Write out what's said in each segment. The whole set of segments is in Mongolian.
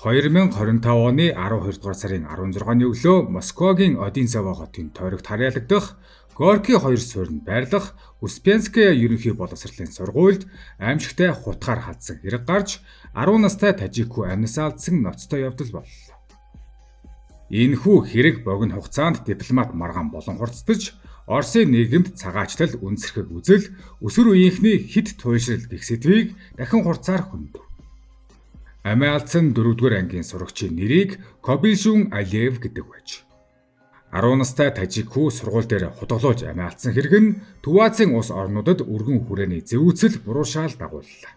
2025 оны 12 дугаар сарын 16-ны өглөө Москвагийн Одинцово хотын тойрогт харьяалагдах Горький 2 суурьнд байрлах Успенская ерөнхий боловсролын сургуульд аимшигтай хутгаар хадсан хэрэг гарч 10 настай тажикгүй амьнасаа алдсан ноцтой явдал боллоо. Энэхүү хэрэг богино хугацаанд дипломат Маргаан болон хурцдаж Оросын нийгэмд цагаачлал үнсэрхэг үзэл өсвөр үеийнхний хит туйлшрал гэх сэдвийг дахин хурцаар хөндөв. Амиа алдсан 4-р ангийн сурагчийн нэрийг Кобилжун Алиев гэдэг байж. 10 настай тажикгүй сургууль дээр худгалуулж амиа алдсан хэрэг нь Төв Азийн улс орнуудад өргөн хүрээний зэвүүцэл буруушаал дагууллаа.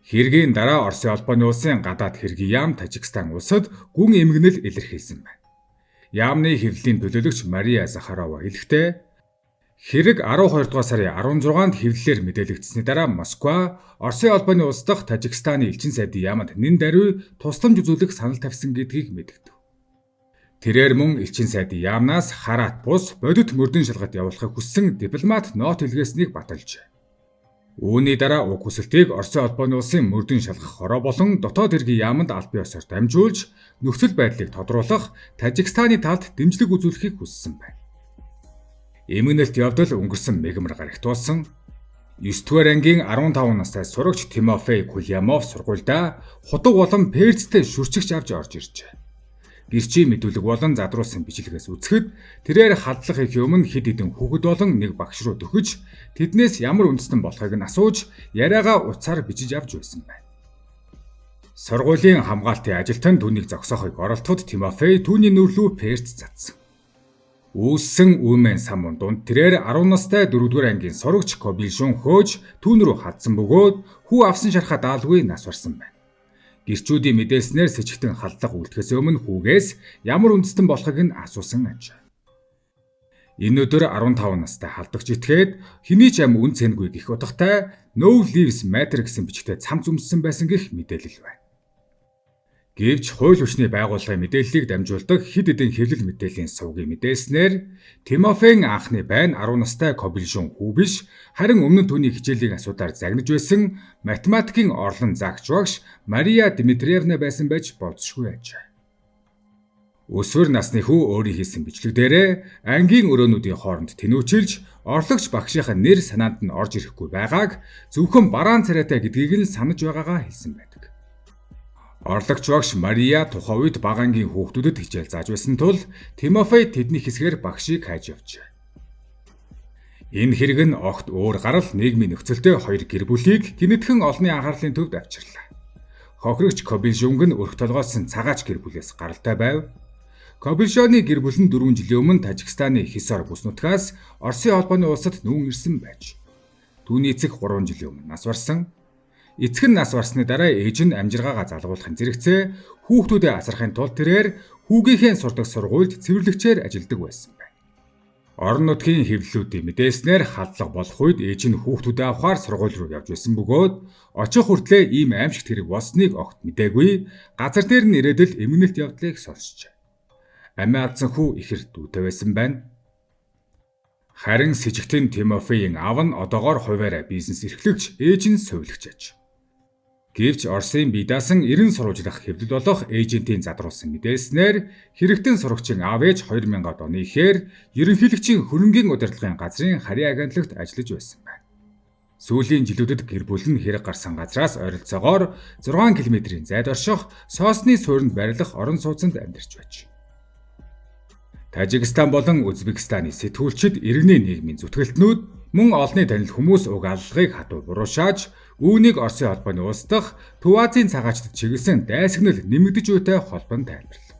Хэргийн дараа Оросын албаны улсын гадаад хэргийн яам Тажикстан улсад гүн эмгэнэл илэрхийлсэн байна. Яамны хэвлэлийн төлөөлөгч Мария Захарова хэлэхдээ хэрэг 12 дугаар сарын 16-нд хэвлэлээр мэдээлэгдсэний дараа Москва Оросын албаны улс дахь Тажикстаны элчин сайдын яамд нэн даруй тусламж үзүүлэх санал тавьсан гэдгийг мэдгэв. Тэрээр мөн элчин сайдын яамнаас хараат бус бодит мөрдөн шалгалт явуулахыг хүссэн дипломат нот илгээснийг баталжээ. Үүний дараа уг хүсэлтийг Оросын албаны улсын мөрдөн шалгах хороо болон дотоод хэргийн яамд аль бие осоор дамжуулж нөхцөл байдлыг тодруулах Тажикстаны талд дэмжлэг үзүүлэхийг хүссэн байна. Эмгэнэлт явдал өнгөрсөн мегмар гарагтуулсан 9-р ангийн 15 настай сурагч Тимофей Кулямов сургуульдаа худаг болон перцтэй шүрчигч авч орж иржээ. Гэрчийн мэдүүлэг болон задруулсан бичлэгээс үзэхэд тэрээр халдлах их өмнө хэд хэдэн хүүхэд болон нэг багш руу төхөж тэднээс ямар үндэстэн болохыг нь асууж яриагаа уцаар бичиж авч байсан байна. Сургуулийн хамгаалтын ажилтан түүнийг зогсоохыг оролдоход Тимофей түүний нүрэлүү перц цацсан. Үүссэн үүмэн самун дунд тэрээр 10 настай 4-р ангийн сурагч Кобилжун хөөж түүн рүү хадсан бөгөөд хүү авсан шархаа даалгүй нас барсан байна. Гэрчүүдийн мэдээлснээр сэжигтэн халдлага үлдэхээс өмнө хүүгээс ямар үндэстэн болохыг нь асуусан аж. Энэ өдөр 15 настай халдагч итгээд хэний ч ам үн цэнгүй гэх утгатай No Lives Matter гэсэн бичгтээ цамц өмссөн байсан гэх мэдээлэл байна. Гэвч хууль хүчний байгууллагын мэдээллийг дамжуулдаг хэд хэдэн хэвлэл мэдээллийн сувгийн мэдээснээр Тимофейн анхны байн 10 настай Кобилжун хүү биш, харин өмнө нь түүний хичээлийн асуудаар загнаж байсан математикийн орлон заагч багш Мария Дмитриевна байсан байж болзошгүй ажээ. Өсвөр насны хүү өөрийн хийсэн бичлэг дээрээ ангийн өрөөнүүдийн хооронд тэнүүчилж орлогч багшийнхаа нэр санаанд нь орж ирэхгүй байгааг зөвхөн бараан царайтай гэдгийг нь санаж байгаагаа хэлсэн байдаг. Орлогч багш Мария тухайн үед бага ангийн хүүхдүүдэд хичээл зааж байсан тул Тимофей тэдний хэсгээр багшийг хайж явжээ. Энэ хэрэг нь огт өөр гарал нийгмийн нөхцөлтэй хоёр гэр бүлийг гинэтхэн олонний анхаарлын төвд авчирлаа. Хохирогч Кобилжунг нь өрх толгойсон цагаач гэр бүлээс гаралтай байв. Кобилжоны гэр бүл нь 4 жилийн өмнө Тажикстаны Хисар бүс нутгаас Оросын албаны улсад нүүн ирсэн байж. Түүний эцэг 3 жилийн өмнө нас барсан. Эцэг нь нас барсны дараа ээж нь амжиргаагаа залгуулахын зэрэгцээ хүүхдүүдэд асарахын тулд тэрээр хүүгийнхээ сурдаг сургуульд цэвэрлэгчээр ажилладаг байсан байна. Орон нутгийн хэвлэлүүдийн мэдээснээр халдлага болох үед ээж нь хүүхдүүдэд авахар сургууль руу явж байсан бөгөөд очих хүртлээр ийм аимшигт хэрэг болсныг огт мэдээгүй газар дээр нь ирээдэл эмгэнэлт явдлыг сонсчээ. Амиа алдсан хүү ихэр дүүтэй байсан байна. Харин сэжигтэн Тимофейн аав нь одоогоор хуваарай бизнес эрхлэгч, ээж нь сувилагч аж. Гэвч Оросын бие даасан 90 сурвалжлах хэвлэл болох эйжентийн задруулсан мэдээлснээр хэрэгтэн сурагчийн аав ээж 2000-ад оны ихээр ерөнхийлөгчийн хөрөнгийн удирдлагын газрын харийн агентлагт ажиллаж байсан байна. Сүүлийн жилүүдэд гэр бүл нь хэрэг гарсан газраас ойролцоогоор 6 км-ийн зайд орших Сосны суурьнд байрлах орон сууцнд амьдарч байж. Тажикстан болон Узбекистаны сэтгүүлчид иргэний нийгмийн зүтгэлтнүүд мөн олонний танил хүмүүс уг аллагыг хатуу буруушааж үүнийг Оросын албаны улс дахь Төв Азийн цагаачдад чиглэсэн дайсагнал нэмэгдэж буйтай холбон тайлбарлав.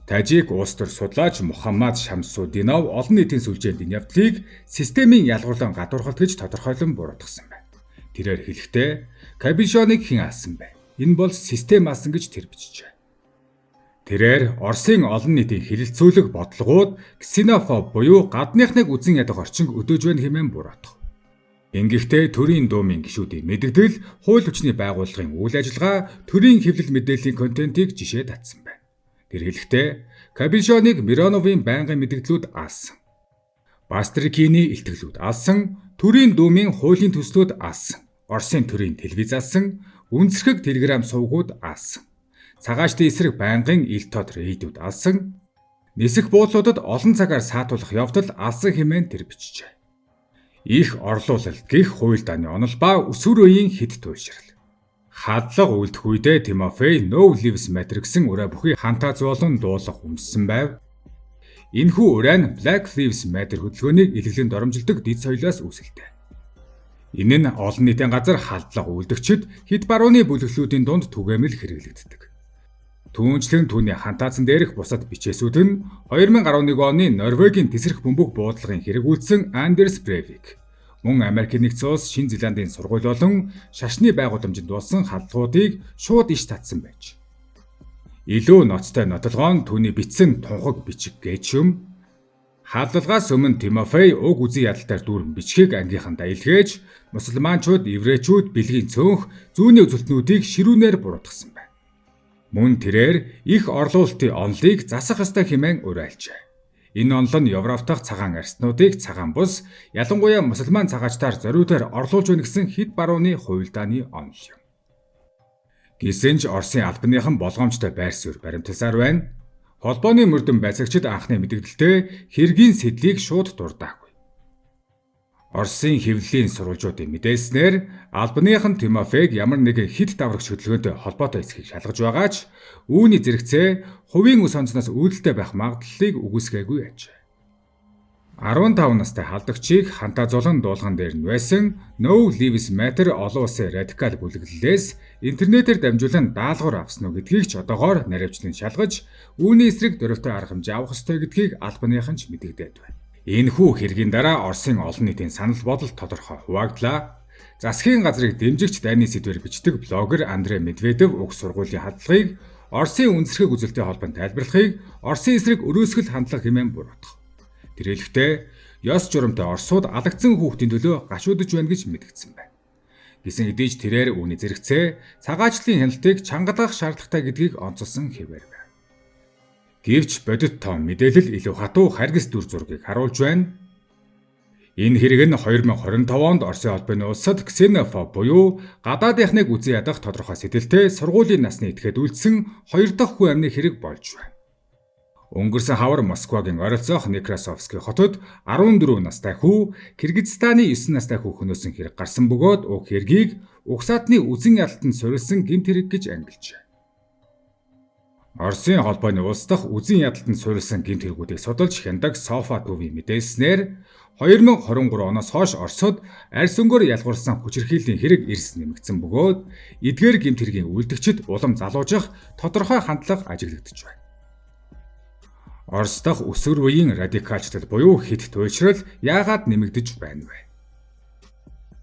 Тажик улс төр судлаач Мухаммад Шамсудинов олон нийтийн сүлжээнд энэ явдлыг системийн ялгуурлан гадуурхалт гэж тодорхойлон буруутгасан байна. Тэрээр хэлэхдээ Кобилжоныг хэн алсан бэ? Энэ бол систем алсан гэж тэр бичжээ. Тэрээр Оросын олон нийтийн хэлэлцүүлэг бодлогууд ксенофоб буюу гадныхныг үзэн ядах орчинг өдөөж байна хэмээн буруутгав. Ингэхдээ төрийн дуумын гишүүдийн мэдэгдэл, хууль хүчний байгууллагын үйл ажиллагаа, төрийн хэвлэл мэдээллийн контентийг жишээ татсан байна. Тэр хэлэхдээ Кобилжоныг Мироновын байнгын мэдэгдлүүд алсан. Бастрыкины илтгэлүүд алсан, төрийн дуумын хуулийн төслүүд алсан. Оросын төрийн телевиз алсан, Үнсэрхэг Telegram сувгууд алсан. Цагаачдын эсрэг байнгын ил тод рейдүүд алсан. Нисэх буудлуудад олон цагаар саатуулах явдал алсан хэмээн тэр бичжээ. Их орлуулалт гэх хууль дааны онол ба өсвөр үеийн хэд туйлшрал. Хадлага үлдэх үедээ Тимофей No Lives Matter гэсэн ураа бүхий хантаац болон дуулах өмссөн байв. Энэхүү ураа нь Black Lives Matter хөдөлгөөнийг илэглэн доромжилдог дэд соёлоос үүсэлтэй. Энэ нь олон нийтийн газар халдлага үлдэгчид хэд барууны бүлэглүүдийн дунд түгээмэл хэрэглэгддэг. Түүнчлэн түүний хантаацсан дээрх бусад бичээсүүд нь 2011 оны Норвегийн тесрэх бөмбөг буудлагын хэрэгүүлсэн Андерс Брейвик, мөн Америкийн нэгдсэн улс Шинэ Зеландын сургууль болон шашны байгууламжинд болсон халдлагуудыг шууд иш татсан байж. Илүү ноцтой нотолгоо нь түүний бичсэн тунхаг бичиг гэчүм. Халдлагаас өмнө Тимофей уг үзий ядалтаар дүүрэн бичгийг ангийнхан даялгээж, мусульманчууд, еврейчүүд бэлгийн цөөнх зүүнний үзэлтнүүдийг ширүүнээр буруутгасан байна. Мөн тэрээр их орлуулалтын онолыг засах ёстой хэмээн уриалжээ. Энэ онол нь Европ дахь цагаан арснуудыг цагаан бус, ялангуяа мусульман цагаачтаар зориудаар орлуулж өгнө гэсэн хэд барууны хууль дааны онол юм. Гэсэн ч Оросын албаныхан болгоомжтой байр суурь баримталсаар байна. Холбооны мөрдөн байцаагчид анхны мэдээлэлдээ хэргийн сэдлийг шууд дурдаагүй. Оросын хэвлэлийн сурвалжуудын мэдээлснээр албаныхан Тимофейг ямар нэгэн хэд даврагч хөдөлгөөнтэй холбоотой эсхийг шалгаж байгаач үүний зэрэгцээ хувийн ус онцноос үүдэлтэй байх магадлалыг үгүйсгээгүй ажээ. 15 настай халдагчийг хантаа зулан дуулган дээр нь байсан No Lives Matter олон улсын радикал бүлэглэлээс интернетээр дамжуулан даалгавар авсан уу гэдгийг ч одоогоор наривчлан шалгаж үүний эсрэг дөрвтэй арга хэмжээ авах ёстой гэдгийг албаныхан ч мэдэгдээд байна. Энэхүү хэргийн дараа Оросын олон нийтийн санал бодол тодорхой хуваагдлаа. Засгийн газрыг дэмжигч дайны сэдвээр бичдэг блогер Андрей Медведев уг сургуулийн хадлагыг Оросын үндэсрэг үзэлтэй холбоонд тайлбарлахыг Оросын эсрэг өрөөсгөл хандлага хэмээн буруутгав. Тэр хэлэхдээ ёс журамтай Оросууд алагдсан хүүхдийн төлөө гашуудж байна гэж мэдгдсэн байна. Гэсэн хэдий ч тэрээр үүний зэрэгцээ цагаачлалын хяналтыг чангалгах шаардлагатай гэдгийг онцолсон хэвээр байна. Гэвч бодит том мэдээлэл илүү хатуу харгас дүр зургийг харуулж байна. Энэ хэрэг нь 2025 онд Оросын холбооны улсад ксенофоб буюу гадаадынхныг үзэн ядах тодорхой сэтэлтэй сургуулийн насны этгээд үйлдсэн 2 дахь хүн амны хэрэг болж байна. Өнгөрсөн хавар Москвагийн ойролцоох Некрасовский хотод 14 настай хүү Кыргызстаны 9 настай хүү хөнөөсөн хэрэг гарсан бөгөөд уг хэргийг угсаатны үзэн ядалтанд суурилсан гэмт хэрэг гэж ангилжээ. Оросын холбооны улс дахь үзэн ядалтанд суурилсан гэмт хэрэгүүдийг судалж хяндаг Софа төвийн мэдээлснээр 2023 оноос хойш Оросод арьс өнгөөр ялгуурсан хүчирхийллийн хэрэг эрс нэмэгдсэн бөгөөд эдгээр гэмт хэргийн үйлдэгчид улам залуужих тодорхой хандлага ажиглагдж байна. Орос дахь өсвөр үеийн радикалчдад буюу хэд туйлшрал яагаад нэмэгдэж байна вэ?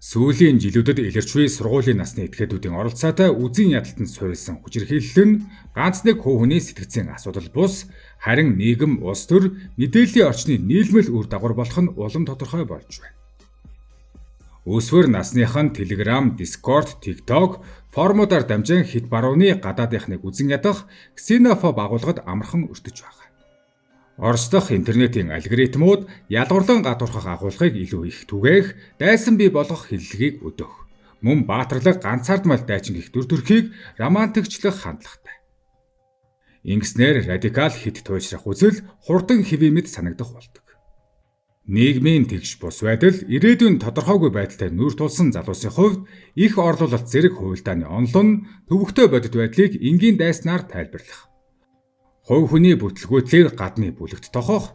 Сүүлийн жилүүдэд илэрч буй сургуулийн насны этгээдүүдийн оролцоотой үзэн ядалтанд суурилсан хүчирхийлэл нь ганц нэг хүүхний сэтгцийн асуудал бус, харин нийгэм, улс төр, мэдээллийн орчны нийлмэл үр дагавар болох нь улам тодорхой болж байна. Өсвөр насныхан Telegram, Discord, TikTok формуудаар дамжин хэд барууны гадаадынхныг үзэн ядах ксенофоб агуулгад амархан өртөж байна. Орос дахь интернетийн алгоритмууд ялгуурлан гадуурхах агуулгыг илүү их түгээх, дайсан бий болгох хиллэгийг өдөөх. Мөн баатарлаг ганцаардмал дайчин гих дүр төрхийг романтикчлах хандлагатай. Ингэснээр радикал хэд туйлшрах үзэл хурдан хэвийн мэд санагдах болдог. Нийгмийн тэгш бус байдал ирээдүйн тодорхойгүй байдалтай нүүр тулсан залуусын хувьд их орлуулалт зэрэг хууль дааны онол нь төвөгтэй бодит байдлыг энгийн дайснаар тайлбарлах. Хувь хүний бүтлгүүтлийг гадны бүлэгт тохох,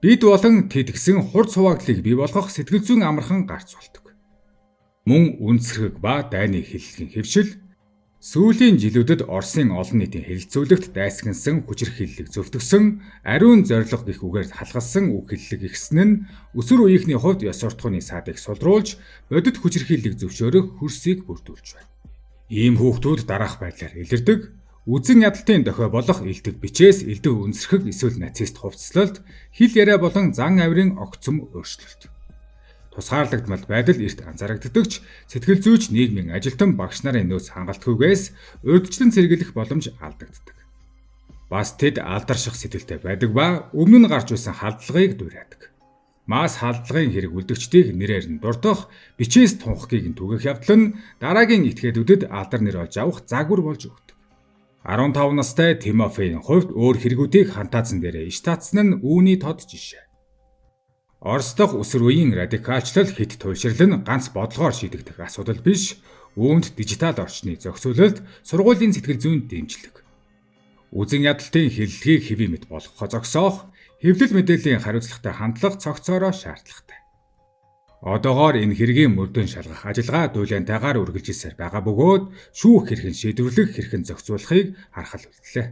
бид болон тэд гэсэн хурц хуваагдлыг бий болгох сэтгэл зүйн амархан гарц болдог. Мөн үндэсрэг ба дайны хиллэгийн хэвшил сүүлийн жилүүдэд Оросын олон нийтийн хэлэлцүүлэгт дайсагнсан хүчирхийллийг зөвтгсөн, ариун зориг гэх үгээр халгалсан үг хэллэг ихсэн нь өсвөр үеийнхний хувьд ёс суртахууны саадыг сулруулж, бодит хүчирхийллийг зөвшөөрөх хөрсийг бүрдүүлж байна. Ийм хүүхдүүд дараах байдлаар илэрдэг. Үзэн ядалтын дохио болох элдв бичээс элдв үнсэрхэг эсвэл нацист хувцаслалт, хил яриа болон зан авирын огцом өөрчлөлт. Тусгаарлагдмал байдал эрт анзаарагддаг ч сэтгэл зүйч нийгмийн ажилтан багш нарын нөөц хангалтгүйгээс урьдчилан сэргийлэх боломж алдагддаг. Бас тэд алдарших сэтгэлтэй байдаг ба өмнө нь гарч байсан халдлагыг дуурайдаг. Масс халдлагын хэрэг үлдэгчдийг нэрээр нь дурдах, бичээс тунхгийг нь түгэх явдал нь дараагийн этгээдүүдэд алдар нэр олж авах загвар болж өгдөг. 15 настай Тимофеийн хувьд өөр хэрэгүүдийг хантаазан дээрээ иш татсан нь үүний тод жишээ. Орос дахь үсэр үеийн радикалчлал хит туйлширлан ганц бодлогоор шийдэгдэх асуудал биш, үүнд дижитал орчны зохицуулалт, сургуулийн сэтгэл зүйн дэмжлэг, үзэн ядалтын хиллэгийг хэвий мэт болгохоо зогсоох, хэвлэл мэдээллийн хариуцлагатай хандлага цогцоороо шаардлагатай. Одоогоор энэ хэргийн мөрдөн шалгах ажиллагаа дуйлантайгаар үргэлжилсээр байгаа бөгөөд шүүх хэрхэн шийдвэрлэх, хэрхэн зохицуулахыг харахад үлдлээ.